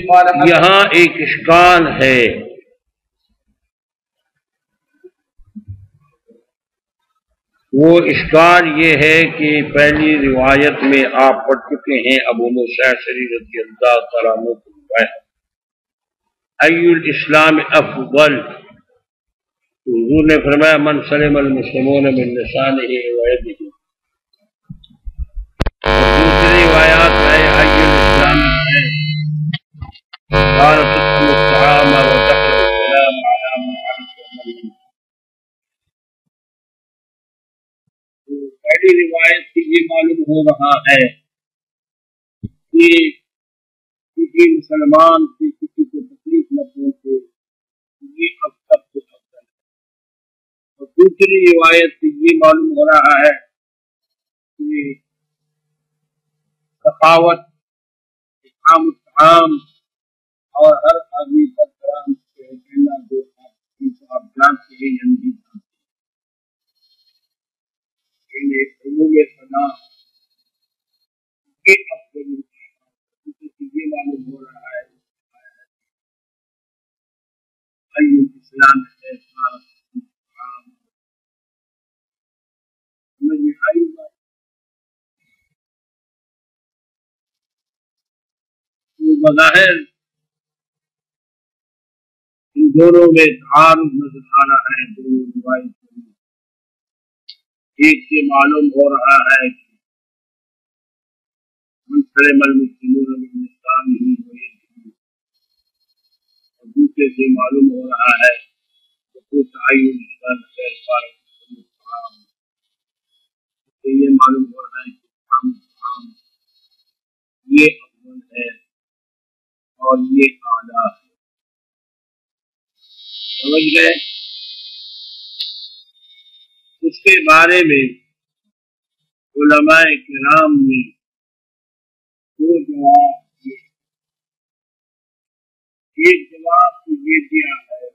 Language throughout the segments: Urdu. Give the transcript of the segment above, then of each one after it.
یہاں ایک اشکال ہے، وہ اشکال یہ ہے کہ پہلی روایت میں آپ پڑھ چکے ہیں، ابو موسیٰ اشعری رضی اللہ تعالیٰ عنہ کو روایت ای الاسلام افضل، حضور نے فرمایا من سلم المسلمون من لسانہ و یدہ، دوسری روایات میں ای الاسلام ہے قال تطعم الطعام وتقرأ السلام على من عرفت ومن لم. پہلی روایت سے یہ معلوم ہو رہا ہے کہ کسی مسلمان سے کسی کو تکلیف نہ پہنچے، یہ اب سب سے افضل ہے، اور دوسری روایت سے یہ معلوم ہو رہا ہے کہ سخاوت، اطعام الطعام اور ہر آدمی پر کرام سے کہنا جو آپ جانتے ہیں یا نہیں جانتے، ایک عموم صدا کے افضل یہ معلوم ہو رہا ہے اسلام ہے سمجھ میں آئی بات؟ تو بظاہر ان دونوں میں تعارض نظر آ رہا ہے، دونوں روایت ایک سے معلوم ہو رہا ہے کہ من سلم المسلمون من لسانہ و یدہ، اور دوسرے سے معلوم ہو رہا ہے کہ تعین الاسلام سے یہ معلوم ہو رہا ہے کہ اطعام الطعام یہ افضل ہے اور یہ اعلیٰ ہے. سمجھ گئے؟ اس کے بارے میں علماء کرام نے دو جواب دیے. ایک جواب تو یہ دیا ہے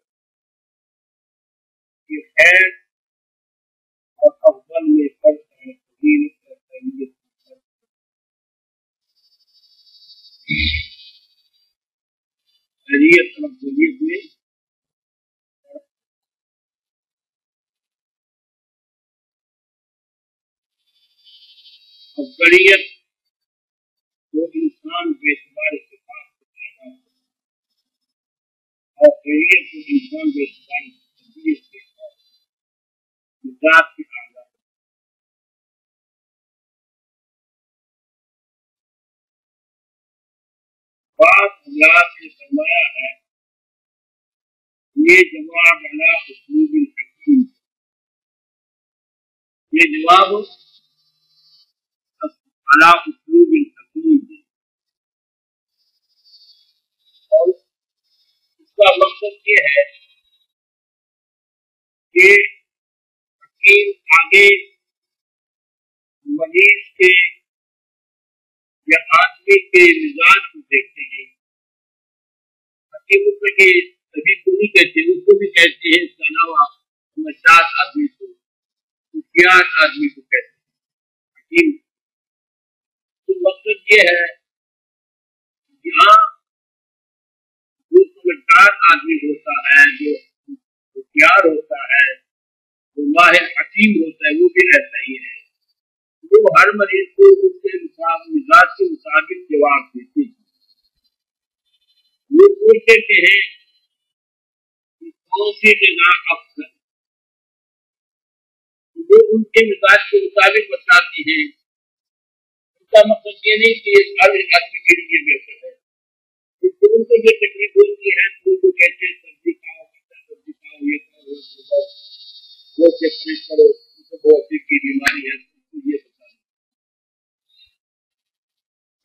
کہ خیر اور افضل میں فرق ہے، فضیلت اور فضیلت میں فرق ہے، خیریت اور افضلیت میں افضلیت جو انسان کے اعتبار اتفاق سے پیدا ہو، اور خیریت جو انسان کے اعتبار طبیعت سے مزاج کے اعلیٰ. بعض حضرات نے فرمایا ہے یہ جواب علی اسلوب الحکیم، یہ جواب علی اسلوب الحکیم ہے، اور اس کا مقصد یہ ہے کہ حکیم آگے مریض کے یا آدمی کے مزاج کو دیکھتے ہیں. حکیم اس میں کہ سبھی کو نہیں کہتے، اس کو بھی کہتے ہیں، اس کے علاوہ سمجھدار آدمی کو، ہوشیار آدمی کو کہتے ہیں حکیم. تو مقصد یہ ہے کہ یہاں جو سمجھدار آدمی ہوتا ہے، جو ہوشیار ہوتا ہے، جو ماہر حکیم ہوتا ہے، وہ بھی ایسا ہی ہے، وہ ہر مریض کو اس کے مزاج کے مطابق جواب دیتے ہیں. وہ پوچھتے ہیں کہ کون سی غذا افضل، وہ ان کے مزاج کے مطابق بتاتی ہے. ان کا مقصد یہ نہیں کہ ہر آدمی کے لیے بہتر ہے، کیونکہ ان کو جو تکلیف ہوتی ہے تو وہ کہتے ہیں سبزی کھاؤ، سبزی کھاؤ، یہ کھاؤ، وہ سے پرہیز کرو، ان کو بہت سی کی بیماری ہے، یہ بتا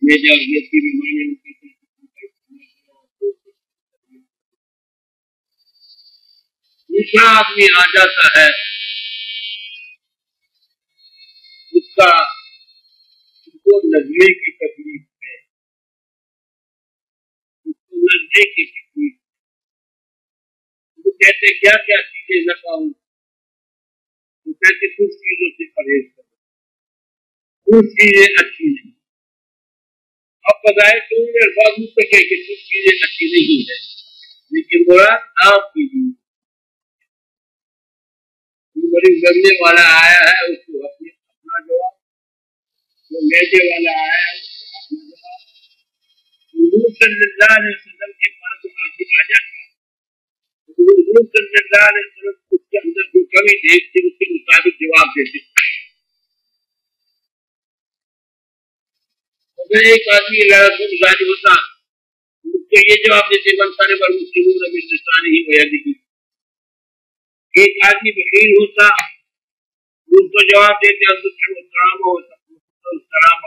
یہ جب کی بیماری دوسرا آدمی آ جاتا ہے، اس کا اس کو نزلے کی تکلیف ہے، اس کو نزلے کی تکلیف، وہ کہتے کیا کیا چیزیں نہ کھاؤں، وہ کہتے کچھ چیزوں سے پرہیز کرو، کچھ چیزیں اچھی نہیں. اب بظاہر تو انہوں نے الفاظ مستقل کہ کچھ چیزیں اچھی نہیں ہے، لیکن مراد آپ کی بھی بڑی گرنے والا آیا ہے اس کو اپنا جواب، جو میجے والا آیا ہے اس کو اپنا جواب. حضور صلی اللہ علیہ وسلم کے پاس جو آگے آ جاتا حضور صلی اللہ علیہ وسلم اس کے اندر جو کمی دیکھتے اس کے مطابق جواب دیتے. اگر ایک آدمی لڑکوں مزاج ہوتا اس کو یہ جواب دیتے منصانے پر مسلمون ابھی لسانی ہی ویدی کی. ایک آدمی بخیل ہوتا اس کو جواب دیتے السلام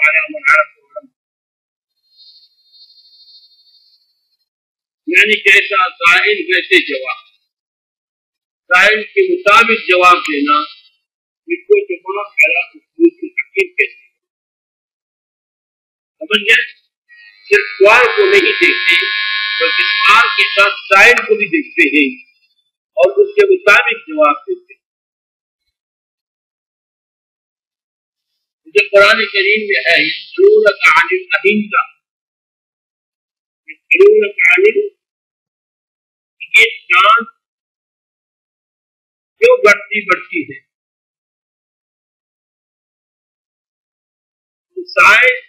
علیکم ورحمۃ. یعنی جیسا قائل ویسے جواب، قائل کے مطابق جواب دینا، اس کو جواب خیال اصول کی حقیق کہتے ہیں. سمجھ گئے؟ صرف سوال کو نہیں دیکھتے بلکہ سوال کے ساتھ قائل کو بھی دیکھتے ہیں اور اس کے مطابق جواب دیتے ہیں. جو قرآن کریم میں ہے یسألونک عن الأہلہ، یسألونک عن یہ چاند کیوں بڑھتی ہے؟ سائنس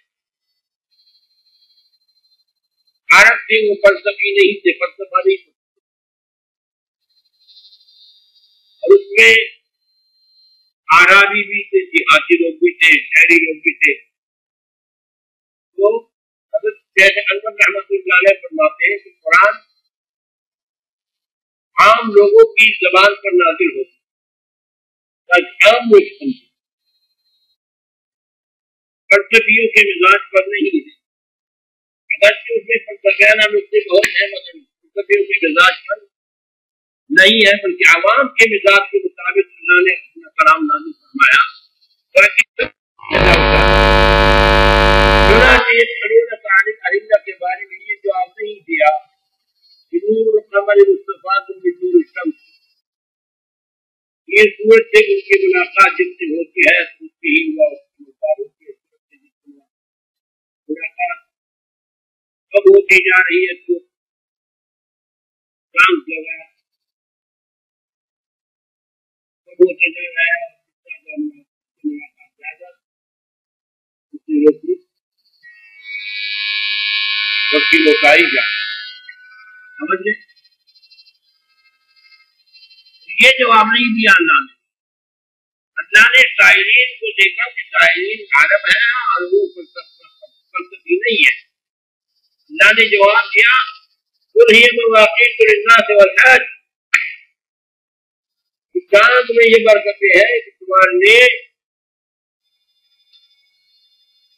عرب تھے وہ فلسفی نہیں تھے، فلسفہ نہیں تھے، اور اس میں عربی بھی تھے، دیہاتی لوگ بھی تھے، شہری لوگ بھی تھے. تو حضرت شیخ انور رحمۃ اللہ علیہ فرماتے ہیں کہ قرآن عام لوگوں کی زبان پر نازل ہوتا تاکہ عام لوگ سمجھیں، فلسفیوں کے مزاج پر نہیں ہے. اگرچہ اس میں فلسفیانہ نقطے بہت ہیں مگر فلسفیوں کے مزاج پر نہیں ہے بلکہ عوام کے مزاج کے مطابق اللہ نے اپنا کلام نازل فرمایا تاکہ کے بارے میں یہ جواب نہیں دیا کہ نور القمر مصطفیٰ بنور الشمس، یہ سورج سے ان کی ملاقات جس سے ہوتی ہے اس کی ہی ہوا اس کے مطابق ملاقات کب ہوتی جا رہی ہے تو چاند لگا کب ہوتے جا رہا ہے ملاقات زیادہ اس کی روشنی وقت کی موٹائی جائے. سمجھ لیں یہ جواب نہیں دیا اللہ نے. اللہ نے قائلین کو دیکھا کہ قائلین عرب ہے اور وہ فلسفی نہیں ہے. اللہ نے جواب دیا قل ہی مواقیت للناس والحج، چاند میں یہ برکتیں ہیں کہ تمہارے لیے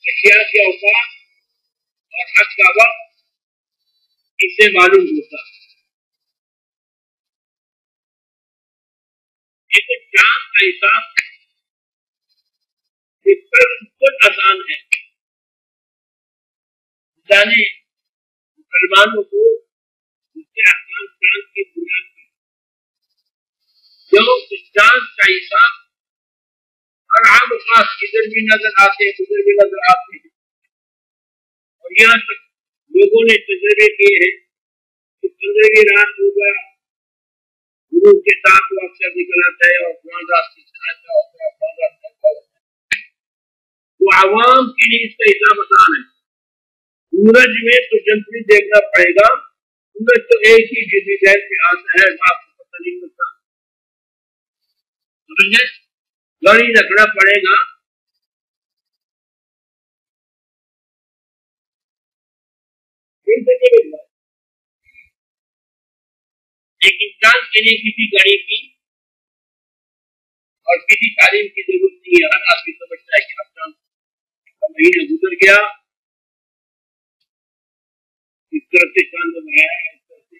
اشیاء کے اوقات اور حج کا وقت اس سے معلوم ہوتا ہے. لیکن چاند کا حساب بالکل آسان ہے. اللہ نے مسلمانوں کو اس کے احکام چاند کی بنیاد پر جو چاند کا حساب ہر عام خاص ادھر بھی نظر آتے ہیں ادھر بھی نظر آتے ہیں، اور یہاں تک لوگوں نے تجربے کیے ہیں کہ 15ویں رات ہوگا غروب کے ساتھ وہ اکثر نکل آتا ہے اور فلاں رات کی آتا ہے اور فلاں رات کا تو عوام کے لیے اس کا حساب آسان ہے. سورج میں تو جنتری دیکھنا پڑے گا، سورج تو ایک ہی جدید دہر سے آتا ہے آپ کو پتہ نہیں ہوتا. سمجھے گاڑی رکھنا پڑے گا. لیکن چاند کے لیے کسی گاڑی کی اور کسی تعلیم کی ضرورت نہیں ہے. ہر آدمی سمجھتا ہے کہ اب چاند کا مہینہ گزر گیا، اس طرح سے چاند آیا اس طرح سے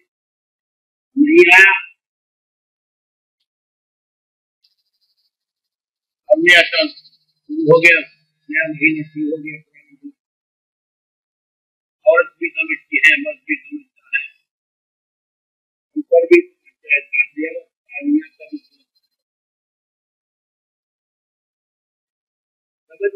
نہیں آیا. اب نیا چاند شروع ہو گیا، نیا مہینہ شروع ہو گیا. عورت بھی سمجھتی ہے، مرد بھی سمجھتا ہے، اوپر بھی سمجھتا ہے، سمجھ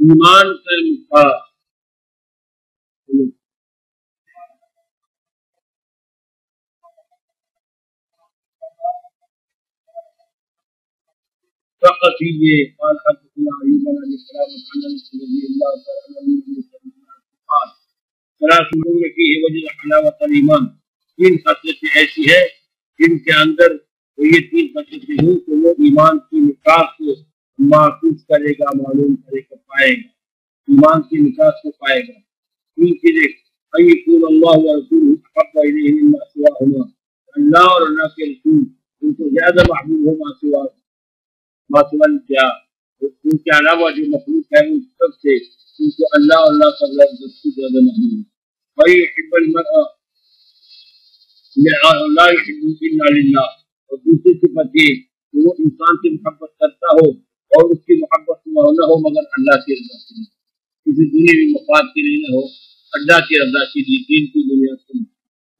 ایمان کا مقدار فقط ہی یہ قال حدثنا ایوب بن ابی سلام عن انس رضی اللہ تعالی عنہ قال ثلاث امور فيه وجد حلاوة الایمان، تین خصلتیں ایسی ہے جن کے اندر وہ یہ تین خصلتیں ہوں تو وہ ایمان کی نکاح کو محسوس کرے گا، معلوم کرے گا، پائے گا، ایمان کی نکاح کو پائے گا۔ تین چیزیں ان یکون اللہ ورسولہ احب الیہ مما سواہما، اللہ اور اللہ کے رسول ان کو زیادہ محبوب ہو ماسوال کیا ان کے علاوہ جو مخلوق ہے ان سب سے ان کو اللہ اور اللہ کا لفظ سب سے زیادہ محبوب ہے۔ وہی يحب المرء لا يحب الا للہ، اور دوسری صفت یہ کہ وہ انسان سے محبت کرتا ہو اور اس کی محبت نہ ہو مگر اللہ کی رضا کے لیے، کسی دنیاوی مفاد کے لیے نہ ہو، اللہ کی رضا کے لیے، دین کی بنیاد پر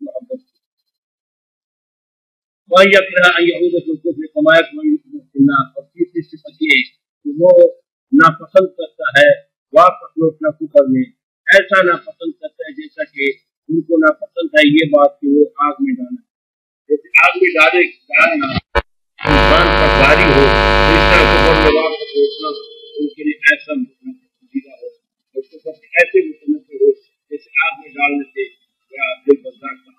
محبت۔ وہی يكره ان يعود في الكفر كما يكره ان يعود في النار، اور تیسری صفت یہ کہ وہ ناپسند کرتا ہے واپس لوٹنا کفر میں، ایسا ناپسند کرتا ہے جیسا کہ ان کو ناپسند ہے یہ بات کہ وہ آگ میں ڈالنا، جیسے آگ میں ڈالنا انسان پر جاری ہو، تو اس طرح کفر میں واپس لوٹنا ان کے لیے ایسا پسندیدہ ہو، اور کفر سے ایسے متنفر ہو جیسے آگ میں ڈالنے سے یا دل برداشت کا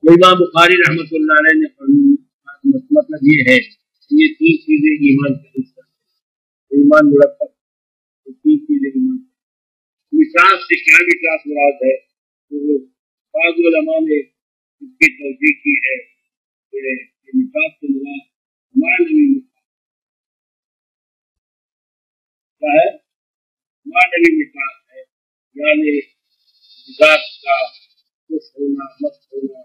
امام بخاری رحمۃ اللہ علیہ نے مطلب یہ ہے کہ یہ تین چیزیں ایمان کا حصہ ہے، ایمان مرکب تین چیزیں ایمان مثال سے کیا مثال مراد ہے تو بعض علماء نے اس کی توجیہ کی ہے کہ مثال سے مراد معنوی کیا ہے، معنوی مثال ہے، یعنی ذات کا خوش ہونا، مست ہونا،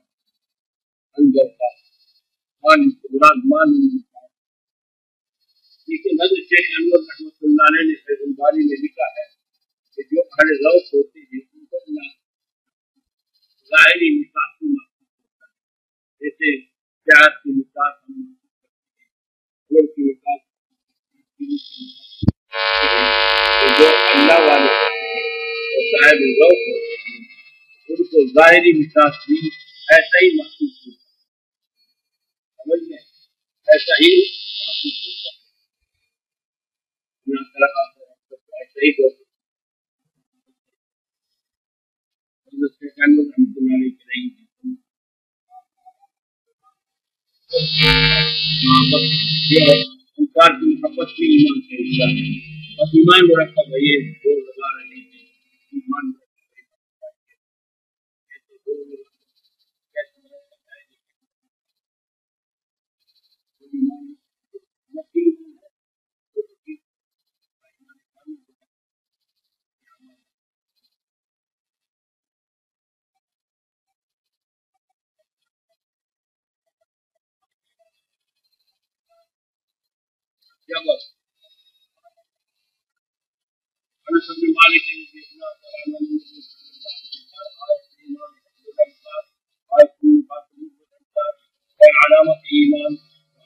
اندر کا مان، لیکن حضرت شیخ انور رحمۃ اللہ علیہ نے فیض الباری میں لکھا ہے کہ جو اہل ذوق ہوتے ہیں ان کو ظاہری مثال کو محسوس ہوتا ہے، جیسے پیاز کی مثال ہم گڑ کی مثال، جو اللہ والے اور صاحب ذوق ہوتے ہیں ان کو ظاہری مثال بھی ایسا ہی محسوس ہوتا ہے، سمجھ میں ایسا ہی محسوس ہوتا ہے، ایسا ہی ذوق انکار کی محبت کی ایمان کا حصہ ہے، اور ایمان مرکب ہے، یہ دو لگا رہے ہیں ایمان کیا بات انس بن مالک علامت ایمان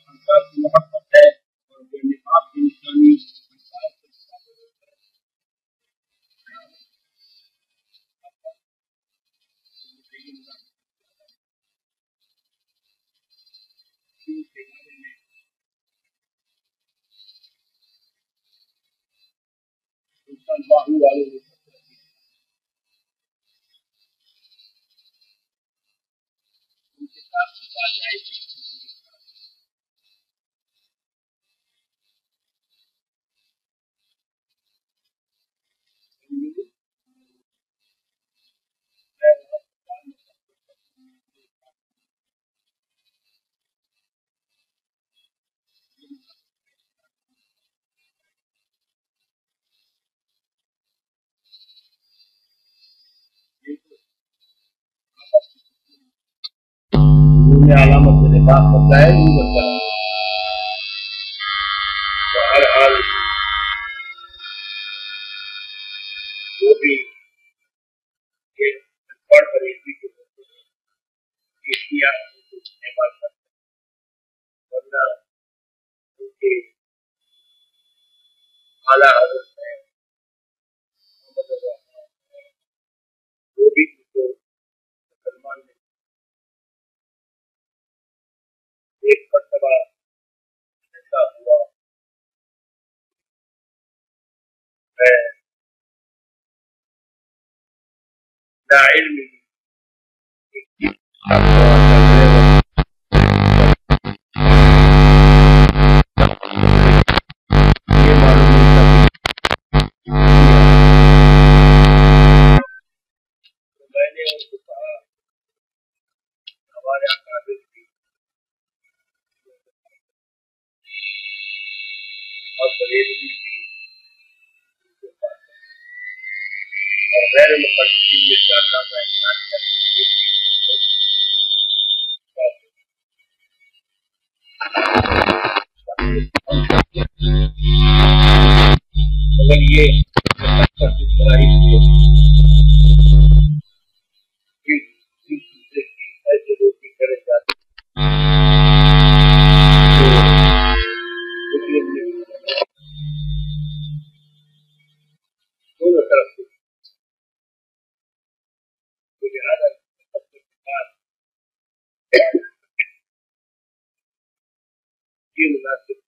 انکار کی محبت ہے، اور جو نفاق کی نشانی باہو والے ان کے ساتھ آ جائے گی۔ علامت سے نفاق بچا ہے نہیں بچا ہے، تو ہر حال وہ بھی یہ پڑھ کر اختیار استعمال کرتے ورنہ ان کے اعلیٰ حضرت ہے وہ بھی مسلمان نے ایک مرتبہ ایسا ہوا میں لا علم غیر مقدسین میں چاہتا میں مگر یہ ایسے لوگ کی طرح جاتے دونوں طرف سے یہ مناسب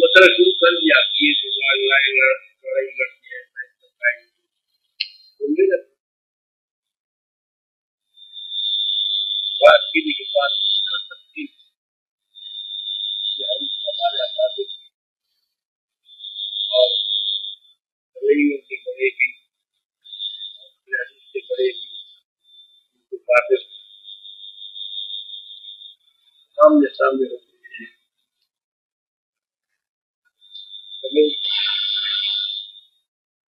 مسئلہ شروع کر دیا یہ جو لڑائی لڑتی ہے بات کی کے بعد ہم ہمارے اساتذہ اور رئیوں کی بڑھے گی سے بڑھے گی باتیں سامنے سامنے رکھتے ہیں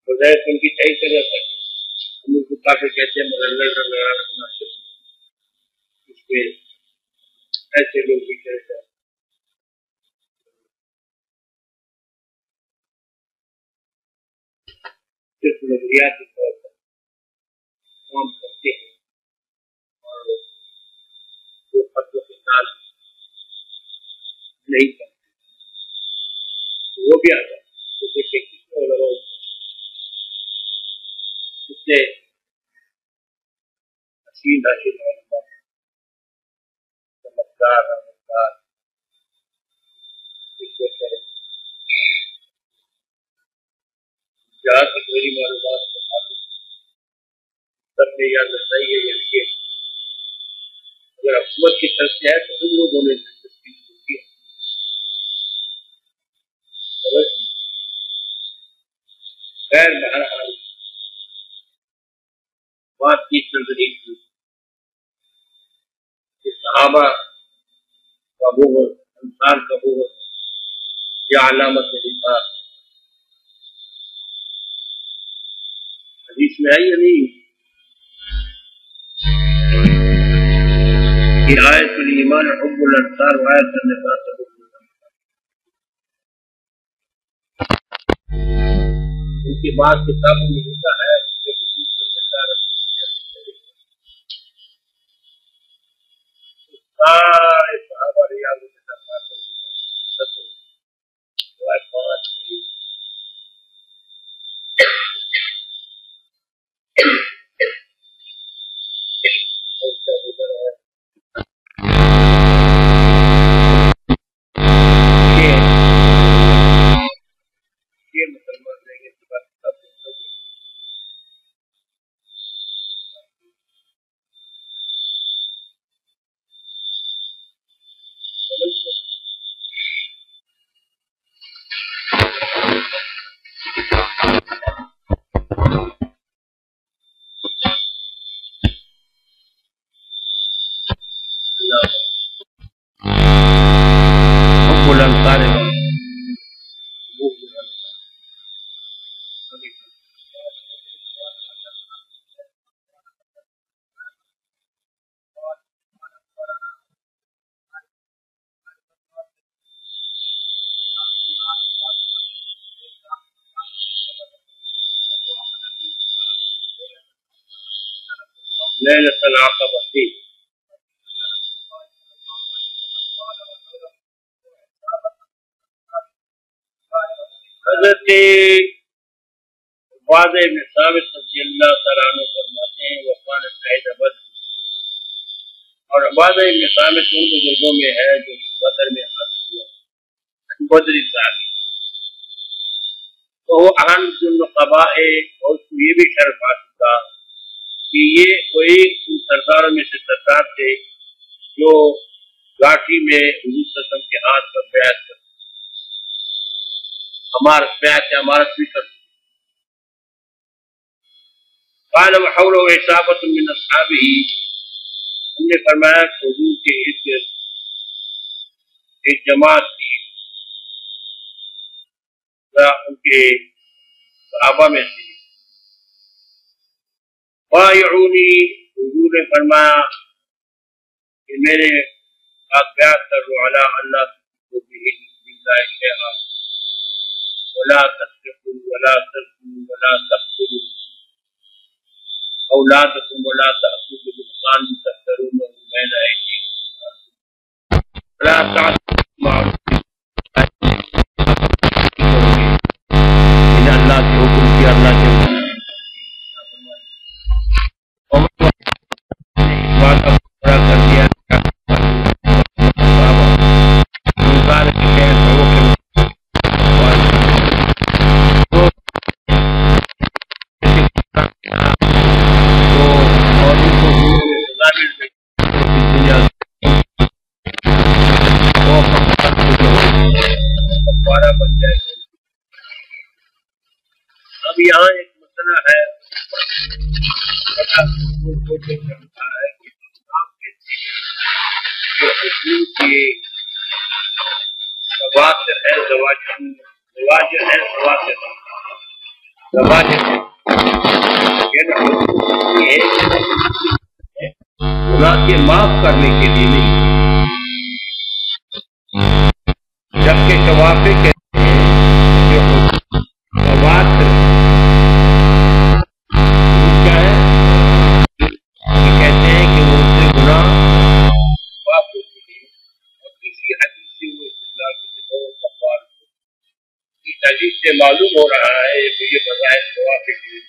بجائے ان کی صحیح طرح سے ہم ان کو کافی کہتے ہیں مگر لڑنا مناسب اس پہ ایسے لوگ بھی کہتے ہیں صرف نظریاتی طور پر کام کرتے ہیں اور وہ خطوں کے ساتھ نہیں کرتے وہ بھی آتا تو دیکھیں کس کو لگاؤ اس سے حسین حاصل ہوگا چمکدار رمضدار اس کو کرے جہاں تک میری معلومات بتا دوں سب نے یاد رکھنا ہی ہے کہ اگر حکومت کی طرف سے ہے تو ان لوگوں نے دلچسپی کی ہے خیر بہرحال بات کی نظری کی کہ صحابہ کا بغض انصار کا بغض یہ علامت نفاق حدیث میں آئی یا نہیں کہ آیت الایمان حب الانصار و آیت النفاق حب الانصار ان کے بعد کتابوں میں لکھا ہے سارے صحابہ ریاض میں یہ مسلمان رہیں گے اس بات لیلۃ العقبہ تھی. حضرت عبادہ بن ثابت رضی اللہ تعالیٰ عنہ فرماتے ہیں وقال شہید بدر، اور عبادہ بن ثابت ان بزرگوں میں ہے جو بدر میں حاضر ہوا، بدری صحابی. تو وہ احد النقباء، اور اس کو یہ بھی شرف حاصل تھا کہ یہ کوئی ان سرداروں میں سے سردار تھے جو لاٹھی میں حضور صلی اللہ علیہ وسلم کے ہاتھ پر بیعت کرتے، بیعت امارت بھی کرتے. قال وحوله عصابة من اصحابه، ہم نے فرمایا کہ حضور کے ارد گرد ایک جماعت تھی ان کے صحابہ میں سے. بایعونی، حضور نے فرمایا کہ میرے ساتھ بیعت کرو، علی اللہ تشرکوا به باللہ شیئا ولا تسرقوا ولا تزنوا ولا تقتلوا اولادکم ولا تأتوا ببهتان تفترونه بین ایدیکم ولا تعصوا بالمعروف، ان اللہ کے حکم کی اللہ کے حکم نے اس بات کو پورا کر دیا بن جائے. اب یہاں ایک مسئلہ ہے جو حضور کی زواجر ہے، زواجر ہے، زواجر گناہ کے معاف کرنے کے لیے نہیں، جبکہ شوافع کہتے ہیں جو زواجر کیا ہے، یہ کہتے ہیں کہ وہ سے گناہ معاف ہوتے ہیں، اور کسی حدیث سے وہ استدلال کرتے ہیں کفار. اس حدیث سے معلوم ہو رہا ہے کہ یہ بظاہر شوافع کی ہے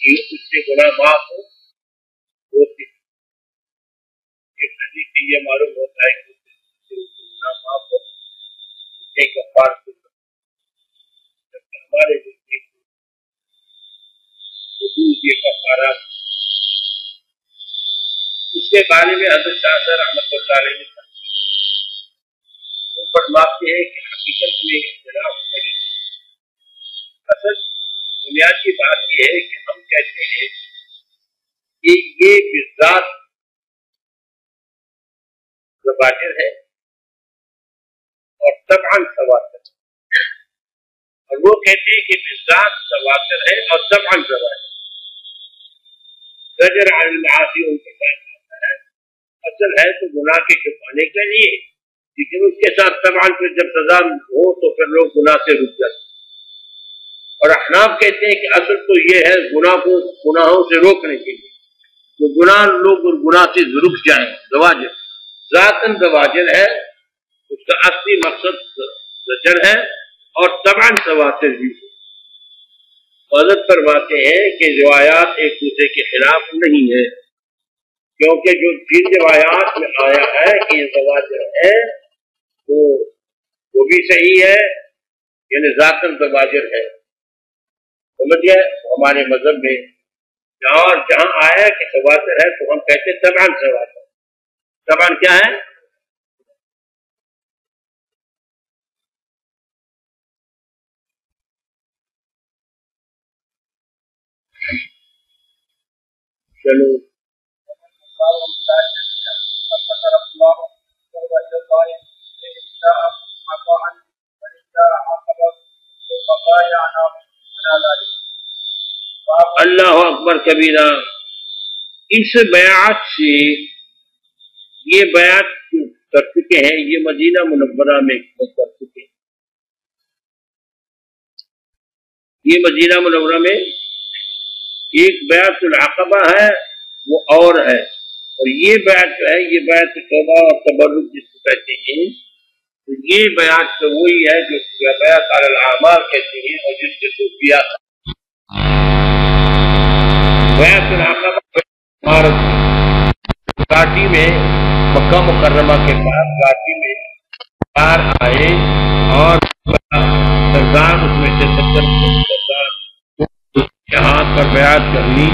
کہ اس سے گناہ معاف ہوتے. اس حدیث سے یہ معلوم ہوتا ہے کہ اس سے گناہ معاف ہو ایک کفار کو، جبکہ ہمارے نزدیک حدود یہ کفارات اس کے بارے میں حضرت شاہ رحمۃ اللہ علیہ نے وہ فرماتے ہیں کہ حقیقت میں اختلاف نہیں. اصل بنیادی بات یہ ہے کہ ہم کہتے ہیں کہ یہ بالذات زواجر ہے اور طبعاً زواجر، اور وہ کہتے ہیں کہ بالذات زواجر ہے اور طبعاً زواجر. زجر عن المعاصی ان کے ساتھ آتا ہے، اصل ہے تو گناہ کے چھپانے کے لیے، لیکن اس کے ساتھ طبعاً پھر جب سزا ہو تو پھر لوگ گناہ سے رک جاتے. اور احناف کہتے ہیں کہ اصل تو یہ ہے گناہ کو گناہوں سے روکنے کے لیے، تو لوگ گناہ سے رک جائیں. زواجر ذاتاً زواجر ہے، اس کا اصلی مقصد زجر ہے، اور طبعاً زواجر بھی. حضرت فرماتے ہیں کہ روایات ایک دوسرے کے خلاف نہیں ہے، کیونکہ جو جن روایات میں آیا ہے کہ یہ زواجر ہے تو وہ بھی صحیح ہے، یعنی ذاتاً زواجر ہے. سمجھے ہمارے مذہب میں جہاں آیا کہ زواجر ہے تو ہم کہتے ہیں طبعاً زواجر. طبعاً کیا ہے؟ چلو اللہ اکبر کبیرہ۔ اس بیعت سے یہ بیعت کر چکے ہیں، یہ مدینہ منورہ میں کر چکے ہیں، یہ مدینہ منورہ میں ایک بیعت العقبہ ہے وہ اور ہے، اور یہ بیعت جو ہے یہ بیعت توبہ اور تبرک جس کو کہتے ہیں، تو یہ بیعت تو وہی ہے جو بیعت علی الاعمال کہتے ہیں، اور جس کے صوفیہ بیعت العقبہ گاٹی میں مکہ مکرمہ کے پاس گاٹی میں کار آئے اور سردار اس میں سے 70 سردار ہاتھ پر بیعت کر لی،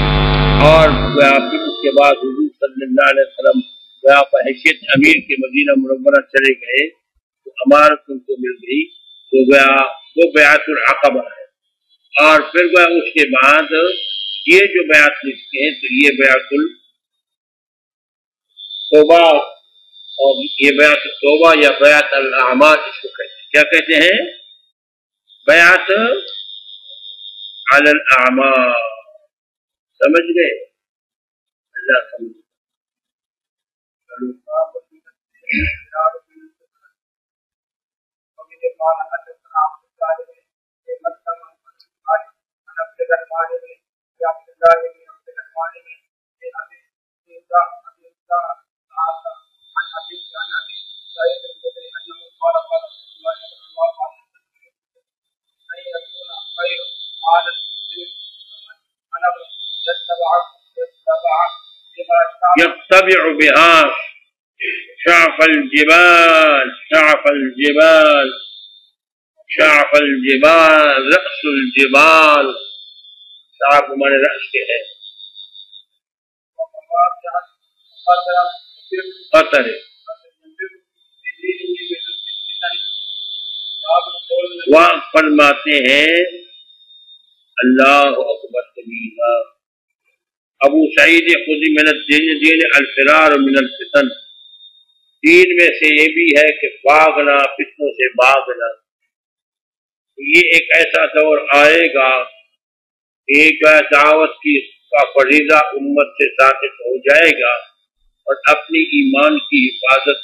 اور پھر اس کے بعد حضور صلی اللہ علیہ وسلم حیثیت امیر کے مدینہ منورہ چلے گئے تو امارت ان کو مل گئی، تو وہ بیعت العقبہ ہے۔ اور پھر اس کے بعد یہ جو بیعت لکھتے ہیں تو یہ بیعت توبہ، اور یہ بیعت توبہ یا بیعت الاعمال اس کو کہتے ہیں، کیا کہتے ہیں؟ بیعت علی الاعمال، سمجھ گئے؟ اللہ سمجھ يتبع بها شعف الجبال شعف الجبال شعف الجبال رأس الجبال، شعف ہمارے رأس کے ہے، قطر ہے۔ وہاں فرماتے ہیں اللہ اکبر کبیرہ۔ ابو سعید خدری من الدین دین الفرار من الفتن، دین میں سے یہ بھی ہے کہ بھاگنا، فتنوں سے بھاگنا۔ یہ ایک ایسا دور آئے گا، ایک دعوت کی کا فریضہ امت سے ساقط ہو جائے گا، اور اپنی ایمان کی حفاظت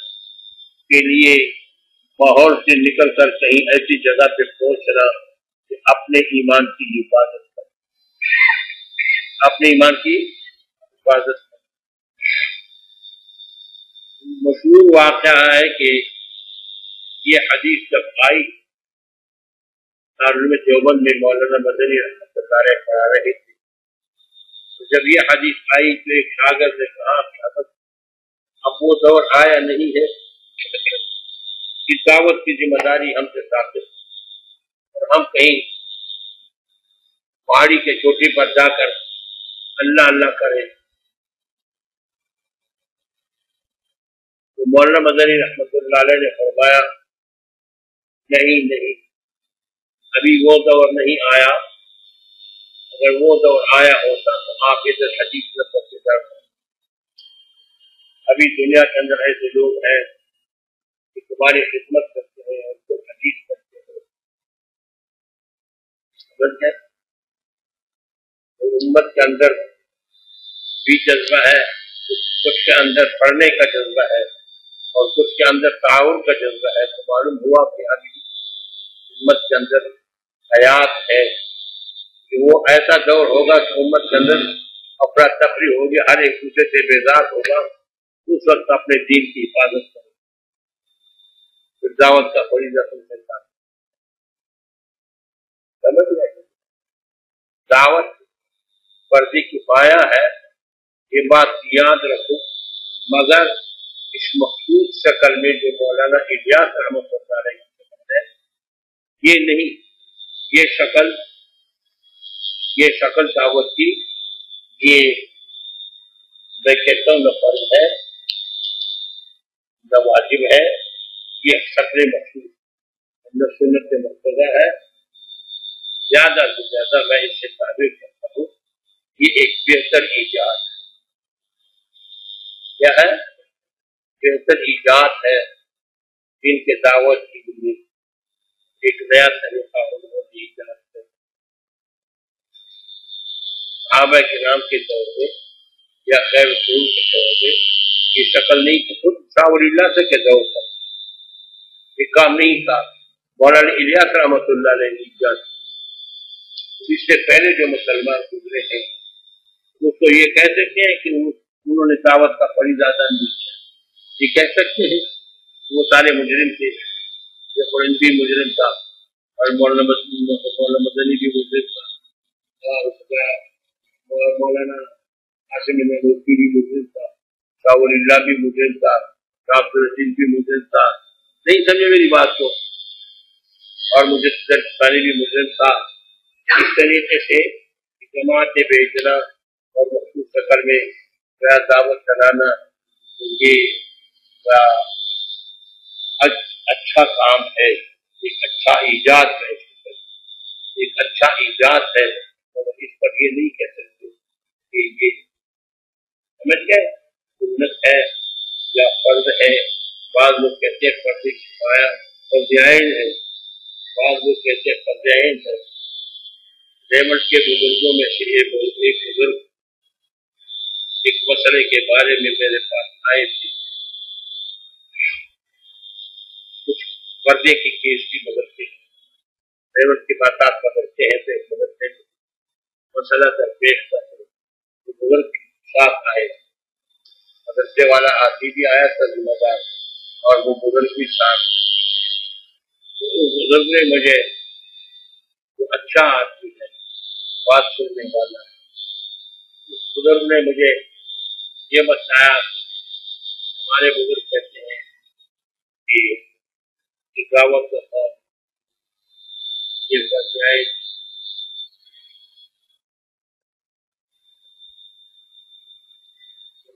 کے لیے ماحول سے نکل کر کہیں ایسی جگہ پہ پہنچنا کہ اپنے ایمان کی حفاظت کرے، اپنے ایمان کی حفاظت کرے۔ مشہور واقعہ ہے کہ یہ حدیث جب آئی دارالعلوم دیوبند میں مولانا مدنی رحمۃ اللہ علیہ پڑھا رہے تھے، تو جب یہ حدیث آئی تو ایک شاگرد نے کہا کہ حضرت اب وہ دور آیا نہیں ہے کہ دعوت کی ذمہ داری ہم سے ساتھ ہے، اور ہم کہیں پہاڑی کے چوٹی پر جا کر اللہ اللہ کریں۔ تو مولانا مدنی رحمۃ اللہ علیہ نے فرمایا نہیں نہیں، ابھی وہ دور نہیں آیا، اگر وہ دور آیا ہوتا تو آپ ادھر حدیث نہ پڑھتے جاتے۔ ابھی دنیا کے اندر ایسے لوگ ہیں کہ تمہاری خدمت کرتے ہیں، ان کو حدیث کرتے ہیں، سمجھ گئے؟ امت کے اندر بھی جذبہ ہے، کچھ کے اندر پڑھنے کا جذبہ ہے اور کچھ کے اندر تعاون کا جذبہ ہے، تو معلوم ہوا کہ ابھی امت کے اندر حیات ہے، کہ وہ ایسا دور ہوگا کہ امت کے اندر افراتفری ہوگی، ہر ایک دوسرے سے بیزار ہوگا، اس وقت اپنے دین کی حفاظت کرو، پھر دعوت کا فریضہ تم سے ساتھ۔ سمجھ گئے؟ دعوت فرض کفایہ ہے، یہ بات یاد رکھو، مگر اس مخصوص شکل میں جو مولانا الیاس رحمۃ اللہ علیہ ہے یہ نہیں، یہ شکل دعوت کی، یہ میں کہتا ہوں نہ فرض ہے نہ واجب ہے، یہ شکل مخصوص نہ سنت مرتضی ہے، زیادہ سے زیادہ میں اس سے تعبیر کرتا ہوں یہ ایک بہتر ایجاد ہے۔ کیا ہے؟ بہتر ایجاد ہے، دین کے دعوت کے لیے ایک نیا طریقہ انہوں نے ایجاد کیا۔ صحابہ کرام کے دور میں یا خیر رسول کے دور میں یہ شکل نہیں تھی. خود شاہ ولی اللہ سے کے دور تھا یہ کام نہیں تھا. مولانا الیاس رحمۃ اللہ علیہ نے ایجاد. اس سے پہلے جو مسلمان گزرے ہیں وہ تو یہ کہہ سکتے ہیں کہ انہوں نے دعوت کا فریضہ ادا نہیں کیا. یہ کہہ سکتے ہیں وہ سارے مجرم تھے. یہ قرآن بھی مجرم تھا اور مولانا مدنی بھی مجرم تھا اور مولانا عاصم نانوتوی بھی مجرم تھا. شاہ ولی اللہ بھی مجرم تھا. شاہ عبدالرشید بھی مجرم تھا. نہیں سمجھے میری بات کو. اور مجدد ثانی بھی مجرم تھا. اس طریقے سے جماعت بھیجنا اور مخصوص شکل میں دعوت چلانا یہ اچھا کام ہے. ایک اچھا ایجاد ہے. ایک اچھا ایجاد ہے اور اس پر یہ نہیں کہہ سکتے کہ یہ سمجھ گئے سنت ہے یا فرض ہے. بعض لوگ کہتے ہیں فرض کفایہ فرض عین ہے. بعض لوگ کہتے ہیں فرض عین ہے. ریمنڈ کے بزرگوں میں سے ایک بزرگ ایک مسئلے کے بارے میں میرے پاس آئے تھے. کچھ پردے کی کیس کی مدد سے ریمنڈ کی باتات بدلتے ہیں تو ایک مدد سے مسئلہ درپیش تھا. بزرگ ساتھ آئے. مدرسے والا آدمی بھی آیا تھا ذمہ دار اور وہ بزرگ بھی ساتھ. اس بزرگ نے مجھے وہ اچھا آدمی ہے بات سننے والا. اس بزرگ نے مجھے یہ بتایا ہمارے بزرگ کہتے ہیں کہ دعوت اور یہ فرض عین.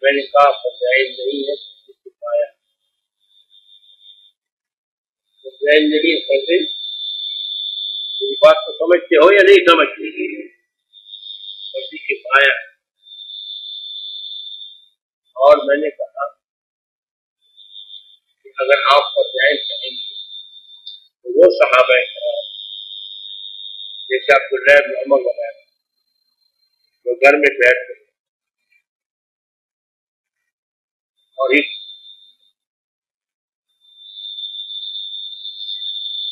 میں نے کہا فرض عین نہیں ہے کفایہ. فرض عین نہیں ہے. فرض میری بات کو سمجھتے ہو یا نہیں سمجھتے؟ فرض کفایہ. اور میں نے کہا کہ اگر آپ فرض عین کہیں گے تو وہ صحابہ کرام جیسے عبداللہ بن عمر وغیرہ جو گھر میں بیٹھتے اور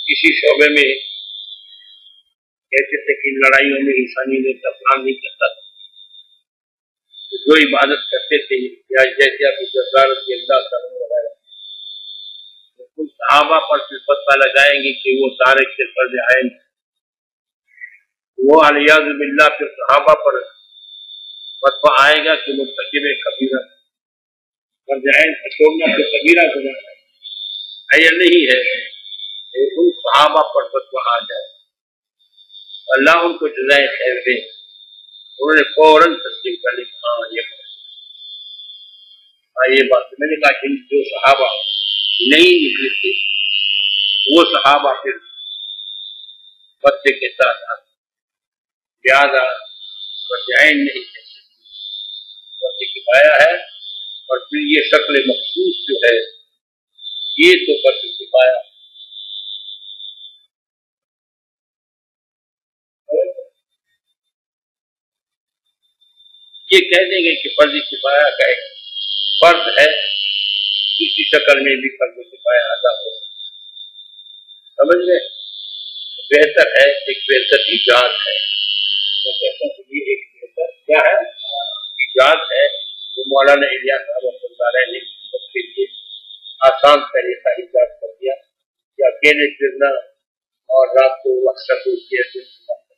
کسی شعبے میں کہتے تھے کہ لڑائیوں میں انسانی نے دفنان نہیں کرتا تھا. جو عبادت کرتے تھے یا جیسے ابھی جزار کی اللہ کرنے وغیرہ ان صحابہ پر پتہ لگائیں گے کہ وہ سارے کے فرض عین وہ علیاذ باللہ پھر صحابہ پر فتویٰ آئے گا کہ مرتکب کبیرہ فرض عین چھوڑنا تو کبیرہ گناہ ہے یا نہیں ہے. ان صحابہ پر فتویٰ آ جائے. اللہ ان کو جزائے خیر دے. انہوں نے فوراً تسلیم کر لی. یہ بات میں نے کہا کہ جو صحابہ نہیں نکلے تھے وہ صحابہ پھر بچے کے ساتھ آتے. لہٰذا فرض عین نہیں کہتے فرض کفایہ ہے. اور پھر یہ شکل مخصوص جو ہے یہ تو فرض کفایہ. یہ کہہ دیں گے کہ فرض کفایہ کا ایک فرض ہے کسی شکل میں بھی فرض کفایہ ادا ہو. سمجھ گئے؟ بہتر ہے ایک بہتر ایجاد ہے. یہ ایک بہتر کیا ہے ایجاد ہے جو مولانا الیاس رحمۃ اللہ علیہ نے اس کے لیے آسان طریقہ ایجاد کر دیا کہ اکیلے پھرنا اور رات کو اکثر کے ساتھ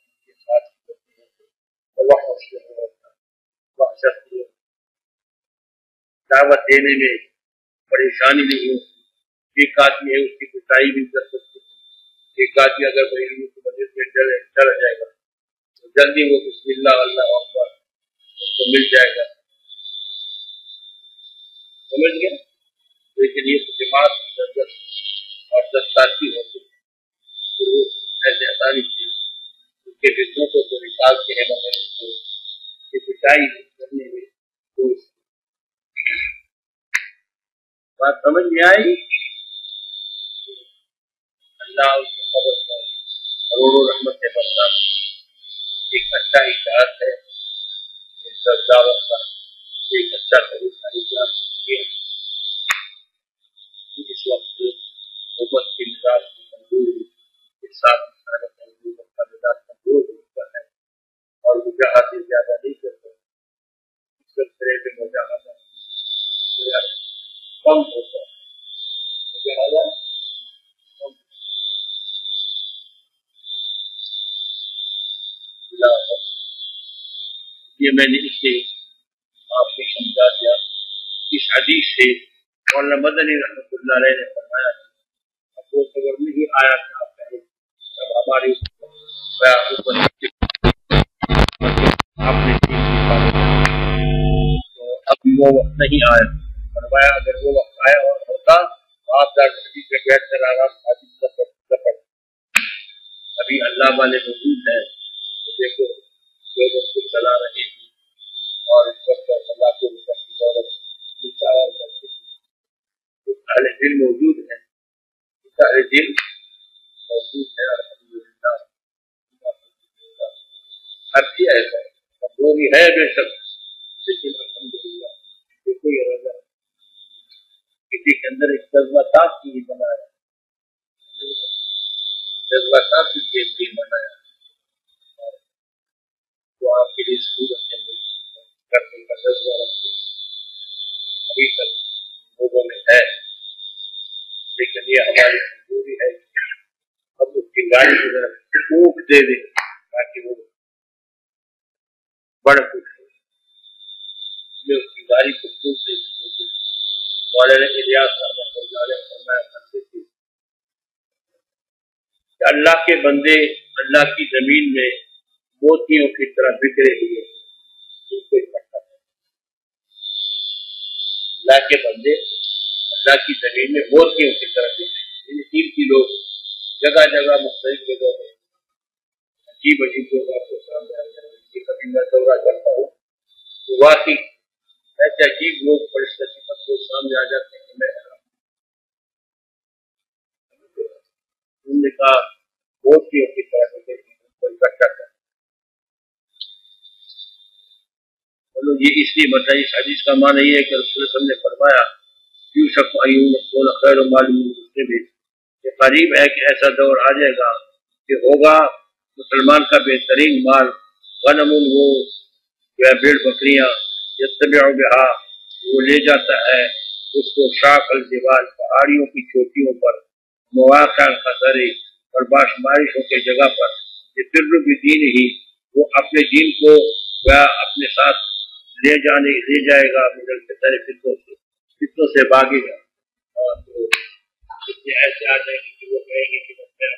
دعوت دینے میں پریشانی نہیں ہو. ایک آدمی ہے اس کی پٹائی بھی کر سکتے. ایک آدمی اگر بریلوی کی وجہ سے ڈر جائے گا تو جلدی وہ بسم اللہ اللہ اکبر اس کو مل جائے گا. سمجھ گئے؟ لیکن یہ جماعت 10 اور 10 ساتھی ہوتے تو وہ ایسے آسانی سے اس کے فتنوں کو تو نکالتے ہیں مگر اس کو پٹائی کرنے میں بات سمجھ میں آئی. اللہ اس کی خبر پر کروڑوں رحمت سے برسات ایک اچھا اجازت ہے دعوت کا ایک اچھا طریقہ اختیار کیا۔ اس وقت حکومت کے مزاج کی کمزوری کے ساتھ سارے تنظیم کا مزاج کمزور ہوتا ہے اور وجاہت زیادہ نہیں کرتے، اس سلسلے میں وجاہت کم ہوتا ہے، وجاہت کم ہوتا ہے۔ یہ میں نے اس سے آپ کو سمجھا دیا۔ اس حدیث سے مولانا مدنی رحمۃ اللہ علیہ نے فرمایا اب وہ خبر نہیں آیا کہ آپ کہیں جب ہماری اوپر آپ نے تو اب وہ وقت نہیں آیا۔ فرمایا اگر وہ وقت آیا اور ہوتا تو آپ دار حدیث میں بیٹھ کر آرام حدیث سفر ابھی اللہ والے موجود ہیں، دیکھو لوگ اس کو چلا رہے ہیں اور اس وقت اللہ کو دولت اہل دل موجود ہے، اہل دل موجود ہے، الحمدللہ ہر چیز ایسا ہے، کمزوری ہے بے شک، لیکن الحمدللہ دیکھو یہ رضا کسی کے اندر ایک جذبات کی بنایا، جذبات کے لیے بنایا تو آپ کے لیے صورت کرنے کا جذبہ رکھتے ابھی تک لوگوں میں ہے، لیکن یہ ہماری کمزوری ہے۔ اب اس کی گاڑی کی طرف پھونک دے دیں تاکہ وہ بڑھ اٹھے، اس کی گاڑی کو پھونک دے دی۔ مولانا الیاس رحمۃ اللہ علیہ فرمایا کرتے تھے کہ اللہ کے بندے اللہ کی زمین میں موتیوں کی طرح بکھرے ہوئے ہیں، اللہ کے بندے اللہ کی زمین میں موتیوں کی طرح بکھرے ہوئے، قیمتی لوگ جگہ جگہ مختلف جگہوں میں عجیب عجیب لوگ آپ کو سامنے آ جائیں گے۔ کبھی میں دورہ کرتا ہوں تو واقعی ایسے عجیب لوگ فرشتہ صفت کو سامنے آ جاتے ہیں کہ میں انہوں نے کہا موتیوں کی طرح بکھرے ہوئے کو اکٹھا کر، چلو یہ اس لیے بتایا۔ اس حدیث کا معنی یہ ہے کہ رسول اللہ نے فرمایا یوشک ایون کون خیر و معلوم مسلم ہے، یہ قریب ہے کہ ایسا دور آ جائے گا کہ ہوگا مسلمان کا بہترین مال غنم وہ بھیڑ بکریاں یتبع بہا وہ لے جاتا ہے اس کو شاخ الجبال پہاڑیوں کی چوٹیوں پر، مواقع الخطر اور باشمارشوں کے جگہ پر، یہ سر بدین ہی وہ اپنے دین کو اپنے ساتھ لے جائے گا، مدل کے سارے فتنوں سے بھاگے گا۔ اور تو کتنے ایسے آ جائیں گے کہ وہ کہیں گے کہ میں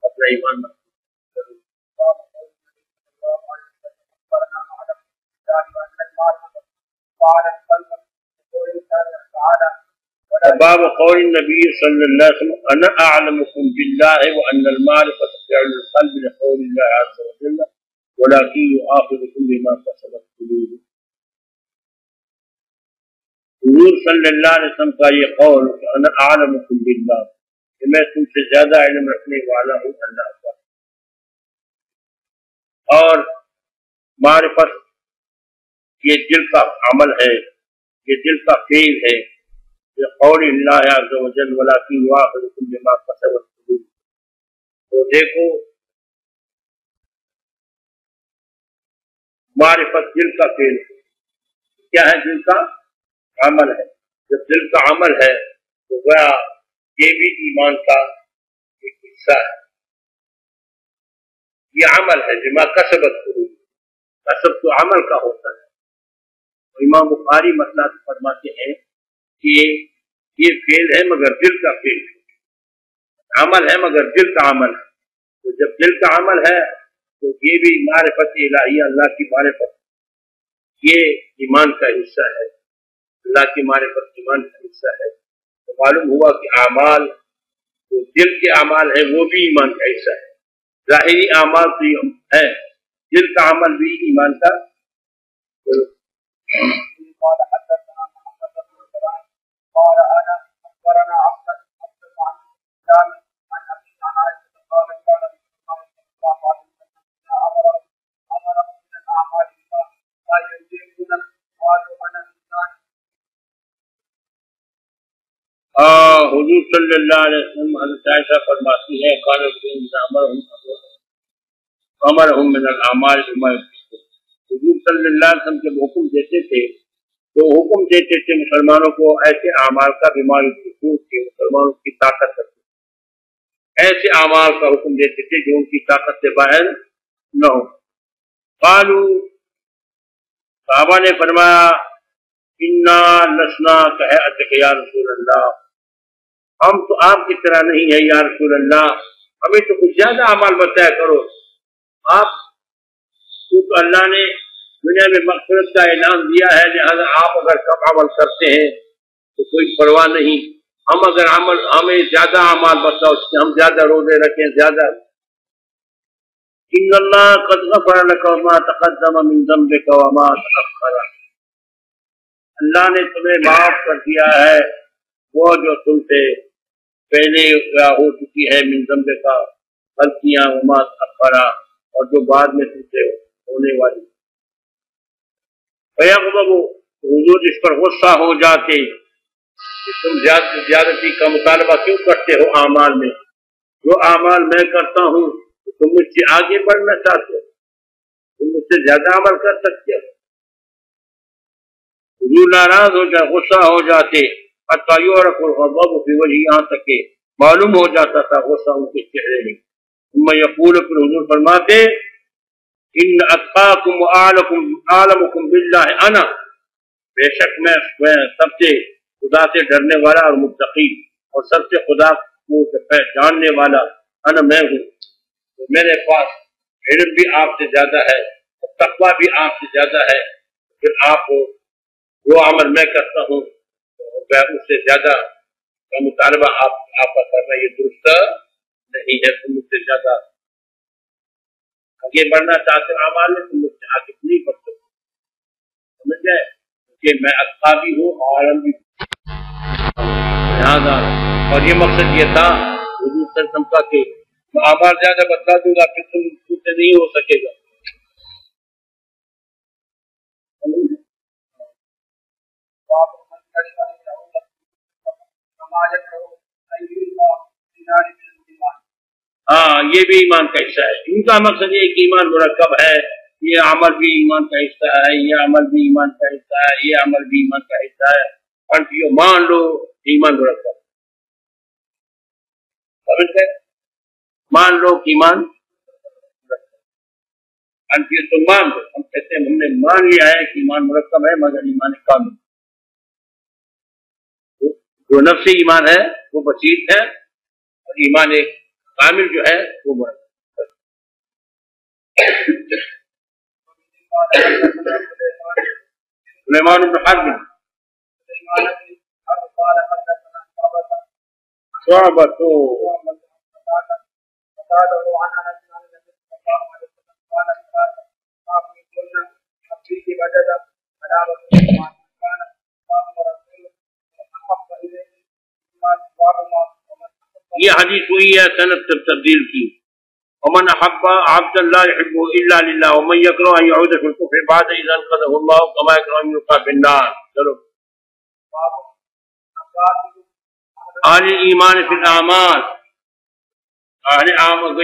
اپنا ایمان باب قول النبی صلی اللہ علیہ وسلم انا اعلمکم باللہ وان المعرفة فعل القلب لقول اللہ عز وجل ولكن يؤاخذكم بما كسبت قلوبكم۔ حضور صلی اللہ علیہ وسلم کا یہ قول کہ انا اعلمکم باللہ کہ میں تم سے زیادہ علم رکھنے والا ہوں اللہ کا، اور معرفت یہ دل کا عمل ہے، یہ دل کا فعل ہے، یہ قول اللہ عز وجل ولكن يؤاخذكم بما كسبت قلوبكم۔ تو دیکھو معرفت دل کا فعل کیا ہے؟ دل کا عمل ہے۔ جب دل کا عمل ہے تو گویا یہ بھی ایمان کا ایک حصہ ہے، یہ عمل ہے بما کسبت قلوب، کسب تو عمل کا ہوتا ہے۔ امام بخاری مسئلہ فرماتے ہیں کہ یہ فعل ہے مگر دل کا فعل ہے، عمل ہے مگر دل کا عمل ہے۔ تو جب دل کا عمل ہے تو یہ بھی معرفت الہیہ اللہ کی معرفت یہ ایمان کا حصہ ہے، اللہ کی معرفت ایمان کا حصہ ہے۔ تو معلوم ہوا کہ اعمال جو دل کے اعمال ہیں وہ بھی ایمان کا حصہ ہے، ظاہری اعمال تو ہے، دل کا عمل بھی ایمان کا۔ حضور صلی اللہ علیہ وسلم حضرت عائشہ فرماتی ہے امرهم من الاعمال بما يحب. حضور صلی اللہ علیہ وسلم جب حکم دیتے تھے تو حکم دیتے تھے مسلمانوں کو ایسے اعمال کا بما يحب کہ مسلمانوں کی طاقت رکھتے، ایسے اعمال کا حکم دیتے تھے جو ان کی طاقت سے باہر نہ ہو. قالوا صحابہ نے فرمایا انا لسنا کہیاتک یا رسول اللہ، ہم تو آپ کی طرح نہیں ہے یا رسول اللہ، ہمیں تو کچھ زیادہ اعمال بتایا کرو. آپ تو اللہ نے دنیا میں مغفرت کا اعلان دیا ہے، لہذا آپ اگر کم عمل کرتے ہیں تو کوئی پرواہ نہیں، ہم اگر ہمیں زیادہ اعمال بتاؤ اس سے ہم زیادہ روزے رکھیں زیادہ. ان اللہ قد غفر لك وما تقدم من ذنبك وما تأخر، اللہ نے تمہیں معاف کر دیا ہے وہ جو تم سے پہلے ہو چکی ہے من ذنبك غلطیاں وما تأخر، اور جو بعد میں تم سے ہونے والی. فیغضب، حضور اس پر غصہ ہو جاتے کہ تم زیادتی کا مطالبہ کیوں کرتے ہو اعمال میں، جو اعمال میں کرتا ہوں تم مجھ سے آگے بڑھنا چاہتے ہو، تم مجھ سے زیادہ عمل کر سکتے ہو. حضور ناراض ہو جائے، غصہ ہو جاتے، حتی یعرف الغضب فی وجہ، یہاں تک کہ معلوم ہو جاتا تھا غصہ ان کے چہرے میں. ثم یقول، پھر حضور فرماتے ان اتقاکم وعالمکم باللہ انا، بے شک میں سب سے خدا سے ڈرنے والا اور متقی اور سب سے خدا کو جاننے والا انا میں ہوں. میرے پاس علم بھی آپ سے زیادہ ہے اور تقویٰ بھی آپ سے زیادہ ہے، پھر آپ جو عمل میں کرتا ہوں اس سے زیادہ کا مطالبہ آپ کا کرنا یہ درست نہیں ہے. تم مجھ سے زیادہ آگے بڑھنا چاہتے ہو اعمال میں، تم مجھ سے آگے نہیں بڑھ سکتے، سمجھ گئے؟ کہ میں اتقی بھی ہوں اور عالم بھی ہوں لہذا. اور یہ مقصد یہ تھا حضور صلی اللہ علیہ وسلم کا کہ میں اعمال زیادہ بتا دوں گا پھر تم سے نہیں ہو سکے گا. ہاں یہ بھی ایمان کا حصہ ہے. ان کا مقصد یہ کہ ایمان مرکب ہے، یہ عمل بھی ایمان کا حصہ ہے، یہ عمل بھی ایمان کا حصہ ہے، یہ عمل بھی ایمان کا حصہ ہے. انٹیو مان لو ایمان مرکب، سمجھ گئے؟ مان لو کہ ایمان انٹیو تو مان لو. ہم کہتے ہیں ہم نے مان لیا ہے کہ ایمان مرکب ہے مگر ایمان کامل. جو نفسی ایمان ہے وہ بسیط ہے اور ایمان ایک کامل جو ہے وہ مرکب. سلیمان بن حرب شعبۃ یہ حدیث ہوئی ہے سند تبدیل کی. ومن احب عبد اللہ يحبه الا للہ ومن يكره ان يعود في الكفر بعد اذا انقذه الله كما يكره ان يلقى في النار. چلو اہل ایمان فی الاعمال، اہل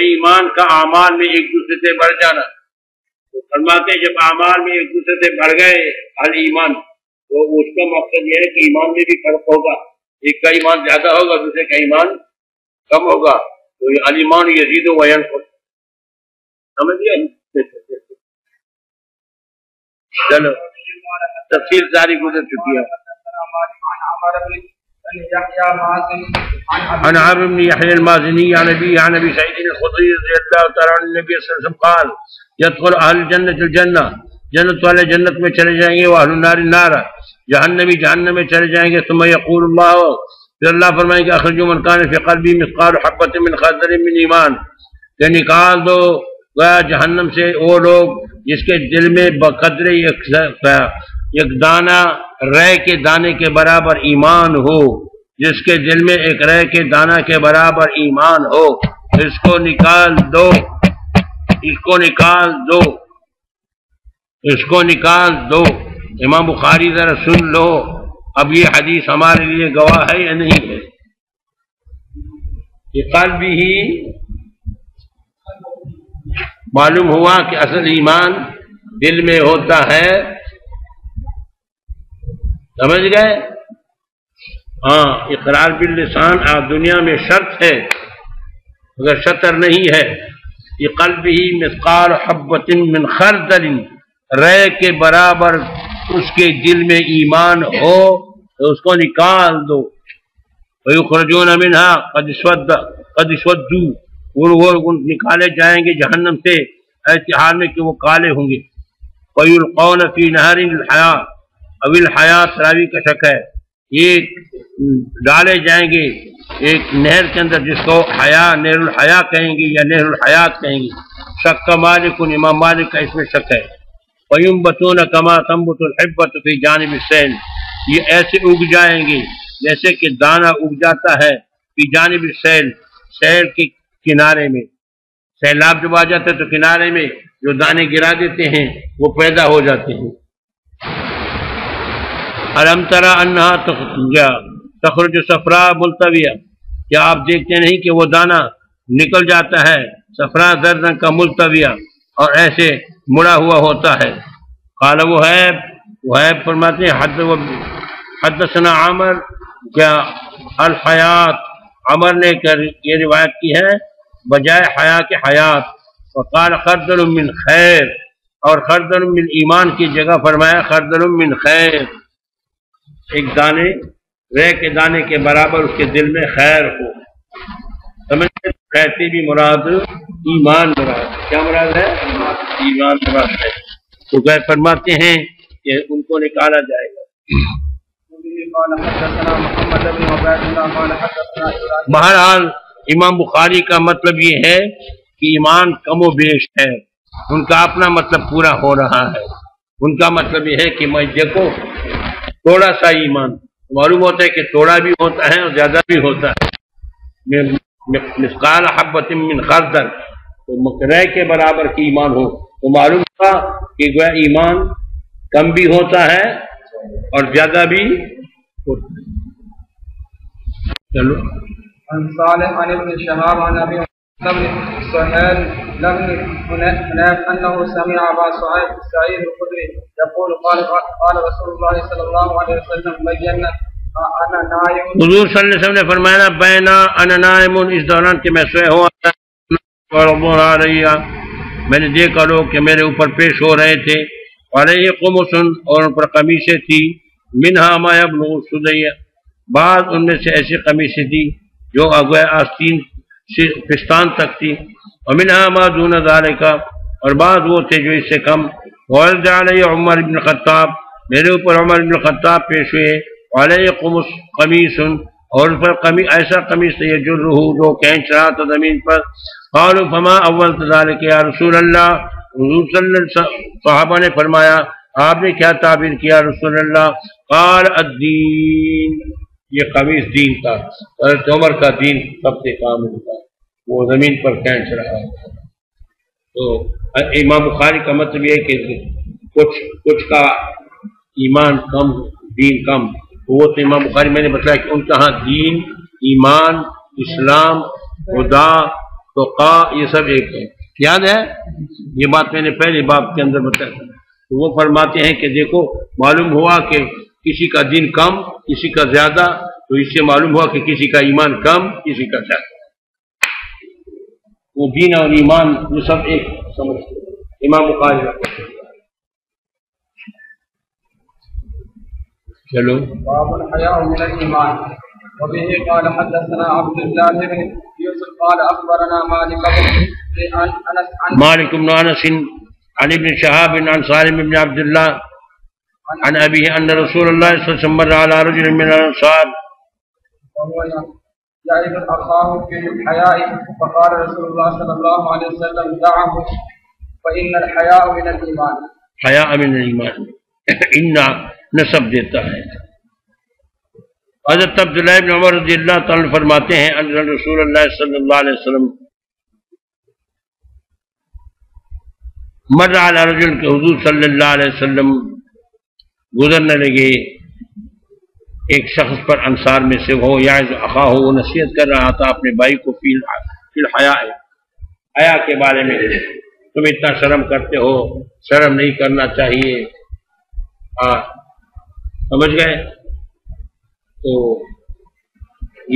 ایمان کا اعمال میں ایک دوسرے سے بڑھ جانا. تو فرماتے ہیں جب اعمال میں ایک دوسرے سے بڑھ گئے اہل ایمان تو اس کا مقصد یہ ہے کہ ایمان میں بھی فرق ہوگا، ایک کا ایمان زیادہ ہوگا دوسرے کا ایمان کم ہوگا. تو یہ الایمان یزید و ینقص، سمجھ گئے؟ چلو تفصیل ساری گزر چکی ہے. عن عمرو بن يحيى المازني عن ابي سعيد الخدري رضي الله تعالى عنه النبي صلى الله عليه وسلم قال يدخل اهل الجنه الجنه، جنت والے جنت میں چلے جائیں گے، واہل النار النار، جہنمی جہنم میں چلے جائیں گے. ثم يقول الله، پھر اللہ فرمائے گا اخرجوا من كان في قلبه مثقال حبة من خردل من ایمان، کہ نکال دو جہنم سے وہ لوگ جس کے دل میں بقدر ایک دانہ رے کے دانے کے برابر ایمان ہو، جس کے دل میں ایک رے کے دانہ کے برابر ایمان ہو. اس کو نکال دو، اس کو نکال دو، اس کو نکال دو. امام بخاری ذرا سن لو، اب یہ حدیث ہمارے لیے گواہ ہے یا نہیں ہے؟ یہ قلب ہی معلوم ہوا کہ اصل ایمان دل میں ہوتا ہے، سمجھ گئے؟ ہاں، اقرار باللسان آج دنیا میں شرط ہے، اگر شطر نہیں ہے یہ قلب ہی مثقال حبۃ من خردل، رے کے برابر اس کے دل میں ایمان ہو تو اس کو نکال دو، وَيُخْرَجُونَ مِنْهَا قَدْ اسْوَدُّوا، وہ نکالے جائیں گے جہنم سے ایسے حال میں کہ وہ کالے ہوں گے، وَيُلْقَوْنَ فِي نَهْرِ الْحَيَاةِ اب الحیات راوی کا شک ہے، یہ ڈالے جائیں گے ایک نہر کے اندر جس کو حیا نہر الحیا کہیں گے یا نہر الحیات کہیں گے، شک کا مالک امام مالک کا اس میں شک ہے، وَيُنْبَتُونَ كَمَا تَنْبُتُ الْحِبَّةُ فِي جَانِبِ السَّيْلِ، یہ ایسے اگ جائیں گے جیسے کہ دانہ اگ جاتا ہے فی جانب السیل، سیل کے کنارے میں، سیلاب جب آ جاتا ہے تو کنارے میں جو دانے گرا دیتے ہیں وہ پیدا ہو جاتے ہیں۔ أَلَمْ تَرَ أَنَّهَا تخرج صفراء ملتویہ، کیا آپ دیکھتے نہیں کہ وہ دانہ نکل جاتا ہے صفراء زرد رنگ کا ملتویہ اور ایسے مڑا ہوا ہوتا ہے۔ قال وہیب فرماتے ہیں حدثنا عامر، کیا الحیات عمر نے یہ روایت کی ہے بجائے حیا کے حیات، وقال خردل من خیر، اور خردل من ایمان کی جگہ فرمایا خردل من خیر، ایک دانے رے کے دانے کے برابر اس کے دل میں خیر ہو، سمجھتے؟ خیر سے بھی مراد ایمان مراد، کیا مراد ہے؟ ایمان مراد ہے، تو غیر فرماتے ہیں کہ ان کو نکالا جائے گا۔ بہرحال امام بخاری کا مطلب یہ ہے کہ ایمان کم و بیش ہے، ان کا اپنا مطلب پورا ہو رہا ہے، ان کا مطلب یہ ہے کہ میں دیکھو تھوڑا سا ایمان، معلوم ہوتا ہے کہ تھوڑا بھی ہوتا ہے اور زیادہ بھی ہوتا ہے، مثقال حبۃ من خردل، تو مکرے کے برابر کی ایمان ہو تو معلوم تھا کہ گویا ایمان کم بھی ہوتا ہے اور زیادہ بھی ہوتا ہے۔ چلو عن صالح عن ابن شهاب عن ابي بن سهيل بن حنيف انه سمع ابا سعيد الخدري يقول قال رسول الله صلى الله عليه وسلم بينا انا نائم، حضور صلی اللہ علیہ وسلم نے فرمایا بینا انا نائم، اس دوران کہ میں سویا ہوا رہا، میں نے دیکھا لوگ کہ میرے اوپر پیش ہو رہے تھے، علیہ قمص، اور ان پر قمیصیں تھی، منہا ما یبلغ الثدی، بعض ان میں سے ایسی قمیصیں تھی جو اگوئے آستین سے پستان تک تھی، ومنہا ما دون ذالک، اور بعض وہ تھے جو اس سے کم، وعرض علیہ عمر بن خطاب، میرے اوپر عمر بن خطاب پیش ہوئے، علیہ قمص قمیص، اور ان پر ایسا قمیص تھا یجرہ جو کھینچ رہا تھا زمین پر، قالوا فما اولت ذالک یا رسول اللہ، حضور صلی اللہ علیہ وسلم صحابہ نے فرمایا آپ نے کیا تعبیر کیا رسول اللہ؟ قال الدین، یہ قمیص دین کا، حضرت عمر کا دین سب سے کامل تھا، وہ زمین پر کھینچ رہا تھا۔ تو امام بخاری کا مطلب یہ ہے کہ کچھ کا ایمان کم دین کم، وہ تو امام بخاری میں نے بتایا کہ ان کا ہاں دین، ایمان، اسلام، خدا، تقا، یہ سب ایک ہے، یاد ہے یہ بات میں نے پہلے باب کے اندر بتایا تھا۔ تو وہ فرماتے ہیں کہ دیکھو معلوم ہوا کہ کسی کا دین کم کسی کا زیادہ، تو اس سے معلوم ہوا کہ کسی کا ایمان کم کسی کا زیادہ، وہ دین اور ایمان وہ سب ایک سمجھتے امام بخاری رحمۃ اللہ۔ چلو باب الحياء من الايمان، وبه قال حدثنا عبد الله بن يوسف قال اخبرنا مالك بن انس عن ابن شهاب عن سالم بن عبد الله عن ابيه ان رسول الله صلى الله عليه وسلم مر على رجل من الانصار وهو يعرف اخاه في الحياء، فقال رسول الله صلى الله عليه وسلم دعه فان الحياء من الايمان، حیاء من ایمان، ان نسب دیتا ہے۔ حضرت عبداللہ بن عمر رضی اللہ تعالیٰ فرماتے ہیں ان رسول اللہ صلی اللہ علیہ وسلم مر علی رجل، کہ حضور صلی اللہ علیہ وسلم گزرنے لگے ایک شخص پر انصار میں سے ہو یعظ اخاہ وہ نصیحت کر رہا تھا اپنے بھائی کو فی الحیا کے بارے میں، تم اتنا شرم کرتے ہو، شرم نہیں کرنا چاہیے، سمجھ گئے؟ تو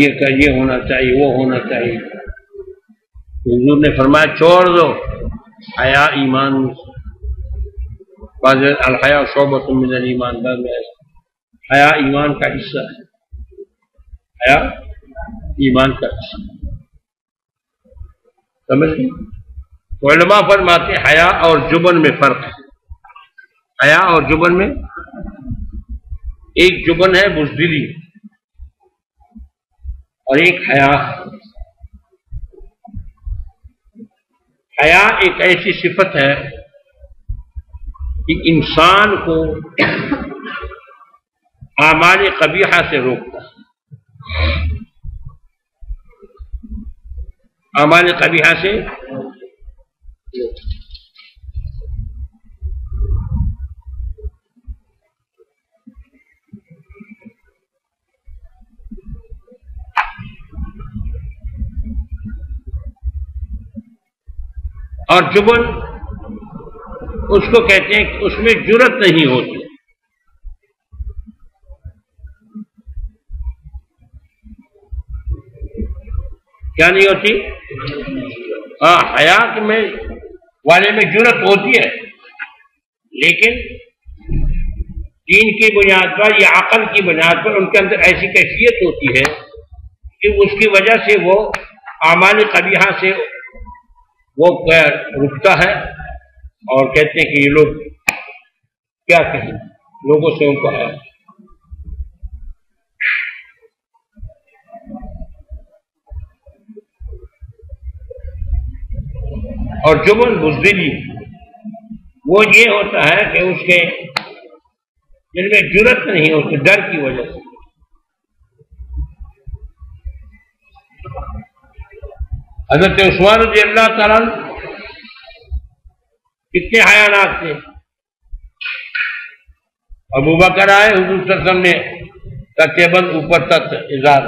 یہ ہونا چاہیے، وہ ہونا چاہیے۔ حضور نے فرمایا چھوڑ دو، حیا ایمان، الحیا شعبۃ من الایمان، حیا ایمان کا حصہ ہے، حیا ایمان کا حصہ، سمجھ گئے؟ علماء فرماتے ہیں حیا اور جبن میں فرق ہے۔ حیا اور جبن میں، ایک جبن ہے بزدلی اور ایک حیا۔ حیا ایک ایسی صفت ہے کہ انسان کو اعمال قبیحہ سے روکتا ہے، اعمال قبیحہ سے اور جبن اس کو کہتے ہیں کہ اس میں جرأت نہیں ہوتی، کیا نہیں ہوتی؟ حیا میں والے میں جرأت ہوتی ہے، لیکن دین کی بنیاد پر یا عقل کی بنیاد پر ان کے اندر ایسی کیفیت ہوتی ہے کہ اس کی وجہ سے وہ اعمال قبیحہ سے وہ رکتا ہے، اور کہتے ہیں کہ یہ لوگ کیا کہیں، لوگوں سے ان کو ہے۔ اور جبن بزدلی وہ یہ ہوتا ہے کہ اس کے دل میں جرأت نہیں ہوتی ڈر کی وجہ سے۔ حضرت عثمان رضی اللہ تعالیٰ کتنے حیانات تھے۔ ابو بکر آئے، حضور صلی اللہ علیہ وسلم نے تقریباً اوپر تک ازار،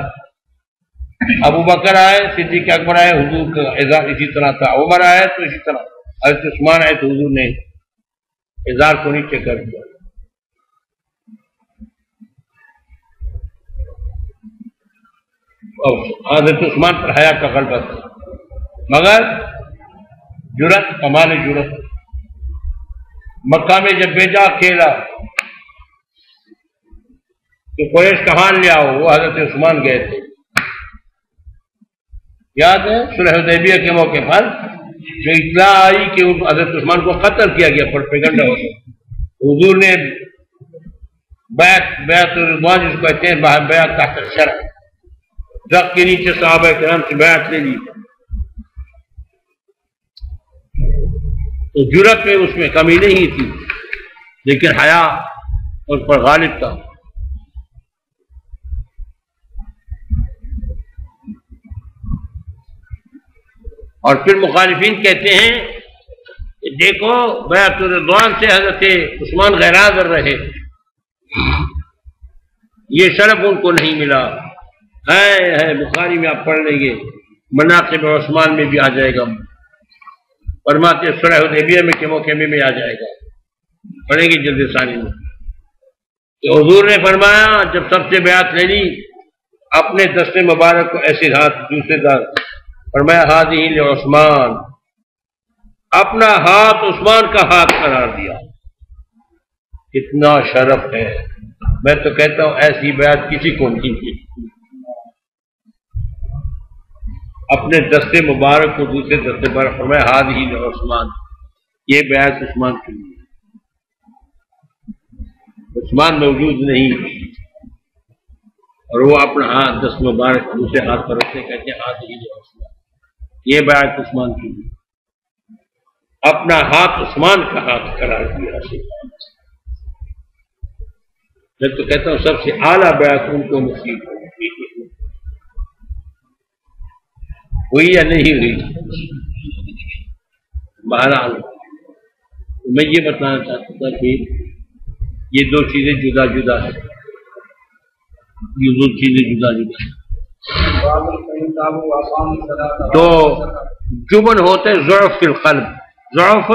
ابو بکر آئے، صدیق اکبر آئے، حضور کا ازار اسی طرح تھا، عمر آئے تو اسی طرح، حضرت عثمان آئے تو حضور نے ازار کو نیچے کر دیا۔ حضرت عثمان پر حیا کا غلبہ تھا، مگر جرأت، کمال جرأت۔ مکہ میں جب بیجا کھیلا تو قریش کہاں لے آؤ، وہ حضرت عثمان گئے تھے، یاد ہے؟ صلح حدیبیہ کے موقع پر جو اطلاع آئی کہ حضرت عثمان کو قتل کیا گیا، پروپیگنڈا ہو گیا، حضور نے بیعت رضوان جس کو کہتے ہیں بیعت تحت الشرع، درخت کے نیچے صحابہ کرام سے بیعت لے لی، تو جرأت میں اس میں کمی نہیں تھی، لیکن حیا اس پر غالب تھا۔ اور پھر مخالفین کہتے ہیں کہ دیکھو بیعت رضوان سے حضرت عثمان غیر حاضر رہے، یہ شرف ان کو نہیں ملا۔ ہے بخاری میں آپ پڑھ لیں گے، مناقب عثمان میں بھی آ جائے گا، فرماتے صلح حدیبیہ میں کے موقع میں بھی آ جائے گا، پڑھیں گے جلد ثانی میں کہ حضور نے فرمایا جب سب سے بیعت لے لی، اپنے دست مبارک کو ایسے ہاتھ دوسرے دار فرمایا ہادی لعثمان، اپنا ہاتھ عثمان کا ہاتھ قرار دیا۔ کتنا شرف ہے، میں تو کہتا ہوں ایسی بیعت کسی کو نہیں کی، اپنے دست مبارک کو دوسرے دست مبارک فرمایا ہادی لعثمان، یہ بیعت عثمان کی لیے، عثمان موجود نہیں اور وہ اپنا ہاتھ دست مبارک دوسرے ہاتھ پر رکھتے کہتے ہیں ہادی لعثمان، یہ بیعت عثمان کی لیے، اپنا ہاتھ عثمان کا ہاتھ قرار دیا۔ میں تو کہتا ہوں سب سے اعلیٰ بیعت ان کو نصیب ہوئی یا نہیں ہوئی۔ بہرحال میں یہ بتانا چاہتا تھا کہ یہ دو چیزیں جدا جدا ہیں، یہ دو چیزیں جدا جدا باب فإن تابوا وأقاموا الصلاة تو جبن ہوتے ضعف فی القلب، ضعف